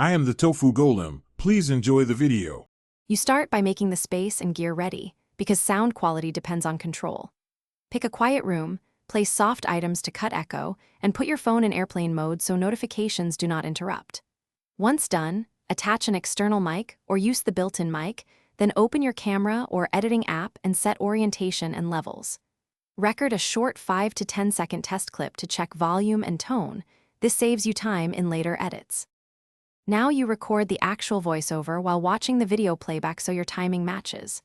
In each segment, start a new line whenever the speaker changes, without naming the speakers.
I am the Tofu Golem. Please enjoy the video.
You start by making the space and gear ready, because sound quality depends on control. Pick a quiet room, place soft items to cut echo, and put your phone in airplane mode so notifications do not interrupt. Once done, attach an external mic or use the built-in mic, then open your camera or editing app and set orientation and levels. Record a short 5 to 10 second test clip to check volume and tone. This saves you time in later edits. Now you record the actual voiceover while watching the video playback so your timing matches.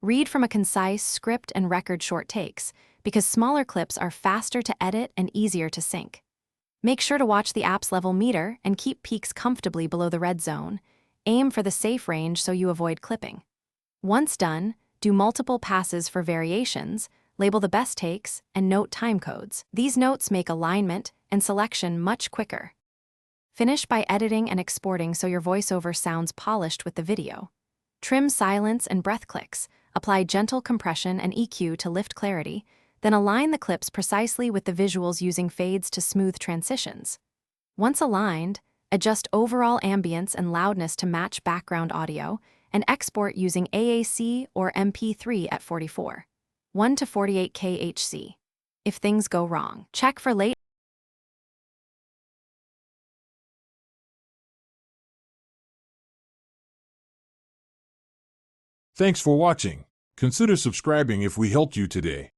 Read from a concise script and record short takes, because smaller clips are faster to edit and easier to sync. Make sure to watch the app's level meter and keep peaks comfortably below the red zone. Aim for the safe range so you avoid clipping. Once done, do multiple passes for variations, label the best takes, and note time codes. These notes make alignment and selection much quicker. Finish by editing and exporting so your voiceover sounds polished with the video. Trim silence and breath clicks, apply gentle compression and EQ to lift clarity, then align the clips precisely with the visuals using fades to smooth transitions. Once aligned, adjust overall ambience and loudness to match background audio, and export using AAC or MP3 at 44, 1 to 48 kHz. If things go wrong, check for late.
Thanks for watching. Consider subscribing if we helped you today.